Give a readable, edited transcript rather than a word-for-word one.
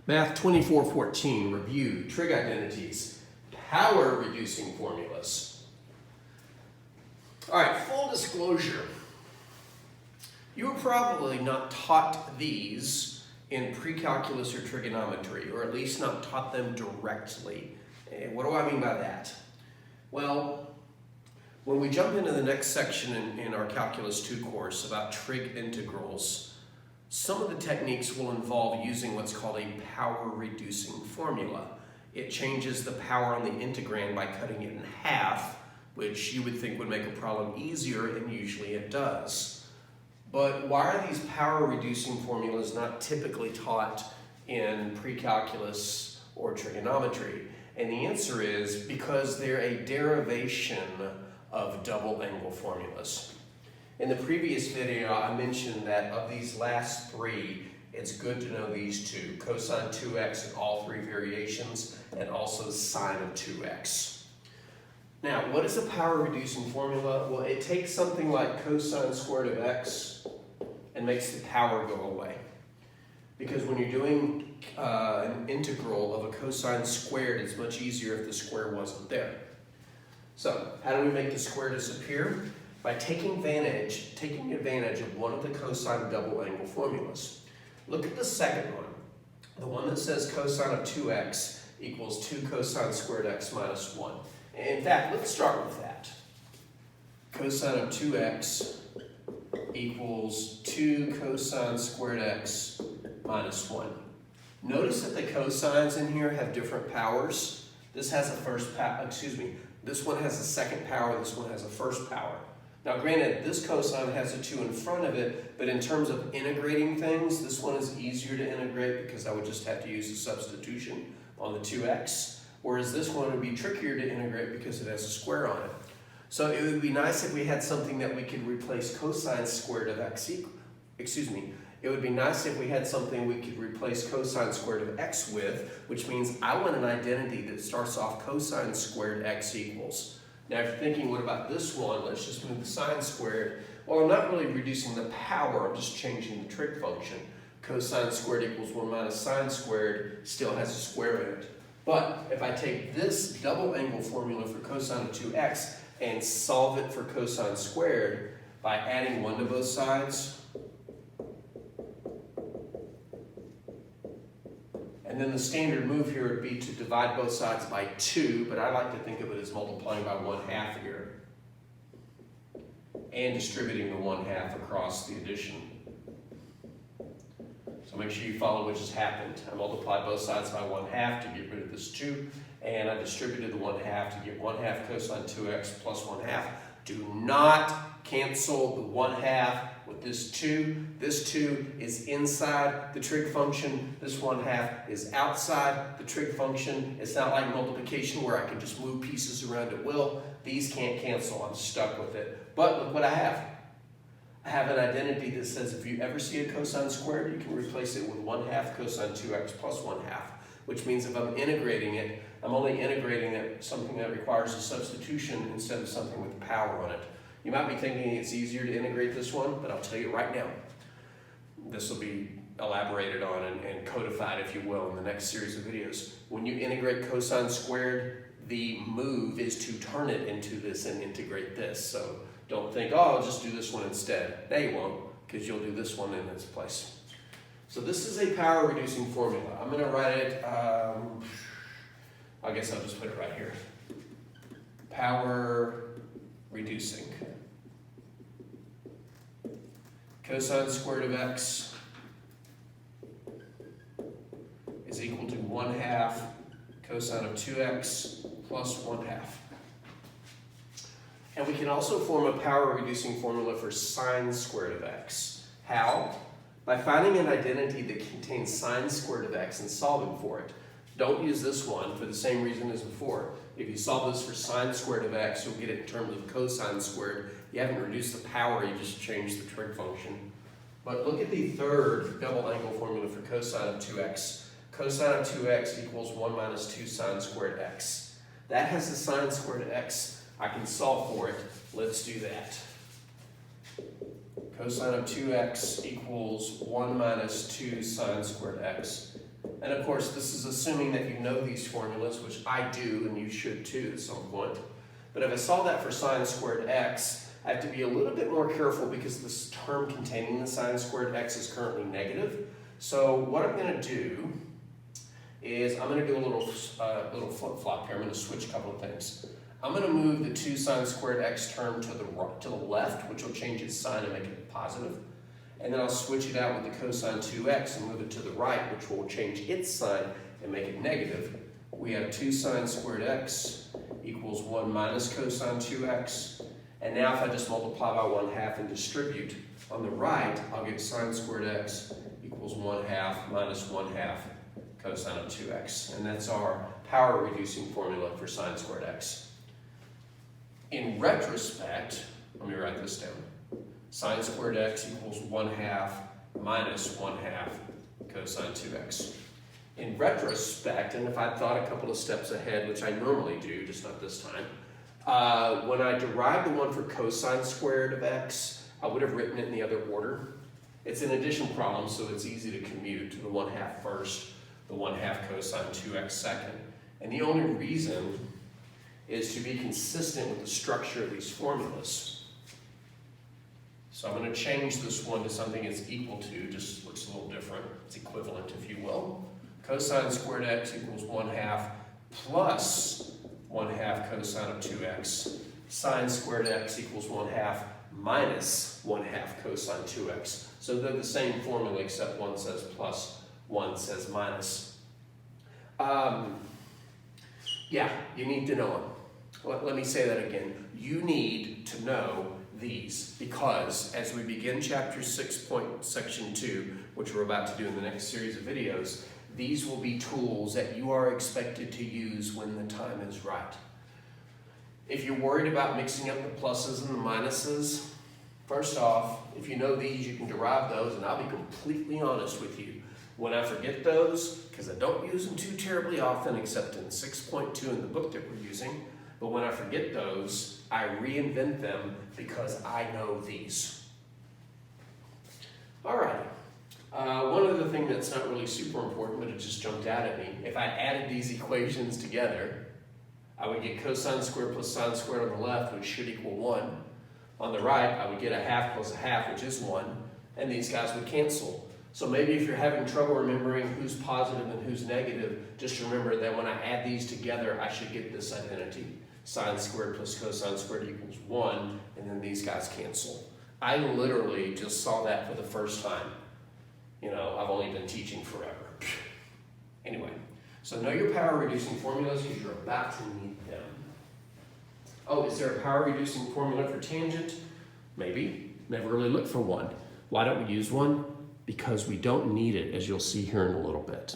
Math 2414, review, trig identities, power reducing formulas. All right, full disclosure. You were probably not taught these in pre-calculus or trigonometry, or at least not taught them directly. And what do I mean by that? Well, when we jump into the next section in our Calculus 2 course about trig integrals, some of the techniques will involve using what's called a power reducing formula. It changes the power on the integrand by cutting it in half, which you would think would make a problem easier, and usually it does. But why are these power reducing formulas not typically taught in pre-calculus or trigonometry? And the answer is because they're a derivation of double angle formulas. In the previous video, I mentioned that of these last three, it's good to know these two, cosine 2x in all three variations, and also sine of 2x. Now, what is a power reducing formula? Well, it takes something like cosine squared of x and makes the power go away. Because when you're doing an integral of a cosine squared, it's much easier if the square wasn't there. So, how do we make the square disappear? By taking advantage of one of the cosine double angle formulas. Look at the second one, the one that says cosine of 2x equals 2 cosine squared x minus 1. In fact, let's start with that. Cosine of 2x equals 2 cosine squared x minus 1. Notice that the cosines in here have different powers. This has a first power, this one has a second power, this one has a first power. Now granted, this cosine has a 2 in front of it, but in terms of integrating things, this one is easier to integrate because I would just have to use a substitution on the 2x, whereas this one would be trickier to integrate because it has a square on it. So it would be nice if we had something that we could replace cosine squared of x it would be nice if we had something we could replace cosine squared of x with, which means I want an identity that starts off cosine squared x equals. Now, if you're thinking, what about this one? Let's just move the sine squared. Well, I'm not really reducing the power, I'm just changing the trig function. Cosine squared equals 1 minus sine squared still has a square in it. But if I take this double angle formula for cosine of 2x and solve it for cosine squared by adding 1 to both sides, and then the standard move here would be to divide both sides by 2, but I like to think of it as multiplying by 1/2 here and distributing the 1/2 across the addition. So make sure you follow what just happened. I multiplied both sides by 1/2 to get rid of this 2, and I distributed the 1/2 to get 1/2 cosine 2x plus 1/2. Do not cancel the 1/2 with this 2. This 2 is inside the trig function. This 1/2 is outside the trig function. It's not like multiplication where I can just move pieces around at will. These can't cancel. I'm stuck with it. But look what I have. I have an identity that says if you ever see a cosine squared, you can replace it with 1/2 cosine 2x plus 1/2, which means if I'm integrating it, I'm only integrating it something that requires a substitution instead of something with power on it. You might be thinking it's easier to integrate this one, but I'll tell you right now, this will be elaborated on and codified, if you will, in the next series of videos. When you integrate cosine squared, the move is to turn it into this and integrate this. So don't think, oh, I'll just do this one instead. No, you won't, because you'll do this one in its place. So this is a power reducing formula. I'm going to write it, I guess I'll just put it right here. Power reducing. Cosine squared of x is equal to 1/2 cosine of 2x plus 1/2. And we can also form a power reducing formula for sine squared of x. How? By finding an identity that contains sine squared of x and solving for it. Don't use this one for the same reason as before. If you solve this for sine squared of x, you'll get it in terms of cosine squared. You haven't reduced the power, you just changed the trig function. But look at the third double angle formula for cosine of 2x. Cosine of 2x equals 1 minus 2 sine squared x. That has the sine squared of x. I can solve for it. Let's do that. Cosine of 2x equals 1 minus 2 sine squared x. And And of course, this is assuming that you know these formulas, which I do, and you should too at some point. But if I solve that for sine squared x, I have to be a little bit more careful because this term containing the sine squared x is currently negative. So what I'm going to do is I'm going to do a little flip-flop here. I'm going to switch a couple of things. I'm going to move the 2 sine squared x term to the left, which will change its sign and make it positive. And then I'll switch it out with the cosine 2x and move it to the right, which will change its sign and make it negative. We have 2 sine squared x equals 1 minus cosine 2x. And now if I just multiply by 1/2 and distribute, on the right, I'll get sine squared x equals 1/2 minus 1/2 cosine of 2x. And that's our power reducing formula for sine squared x. In retrospect, let me write this down. Sine squared x equals 1/2 minus 1/2 cosine 2x. In retrospect, and if I thought a couple of steps ahead, which I normally do, just not this time, when I derived the one for cosine squared of x, I would have written it in the other order. It's an addition problem, so it's easy to commute to the 1/2 first, the 1/2 cosine 2x second. And the only reason is to be consistent with the structure of these formulas. So I'm going to change this one to something it's equal to, just looks a little different. It's equivalent, if you will. Cosine squared x equals 1/2 plus 1/2 cosine of 2x. Sine squared x equals 1/2 minus 1/2 cosine 2x. So they're the same formula except one says plus, one says minus. Yeah, you need to know them. Let me say that again. You need to know these because as we begin chapter 6, section 2, which we're about to do in the next series of videos, these will be tools that you are expected to use when the time is right. If you're worried about mixing up the pluses and the minuses, first off, if you know these, you can derive those, and I'll be completely honest with you. When I forget those, because I don't use them too terribly often, except in 6.2 in the book that we're using, but when I forget those, I reinvent them because I know these. All right. One other thing that's not really super important, but it just jumped out at me. If I added these equations together, I would get cosine squared plus sine squared on the left, which should equal 1. On the right, I would get 1/2 plus 1/2, which is 1, and these guys would cancel. So maybe if you're having trouble remembering who's positive and who's negative, just remember that when I add these together, I should get this identity. Sine squared plus cosine squared equals 1, and then these guys cancel. I literally just saw that for the first time. You know, I've only been teaching forever. Anyway, so know your power reducing formulas because you're about to need them. Oh, is there a power reducing formula for tangent? Maybe. Never really looked for one. Why don't we use one? Because we don't need it, as you'll see here in a little bit.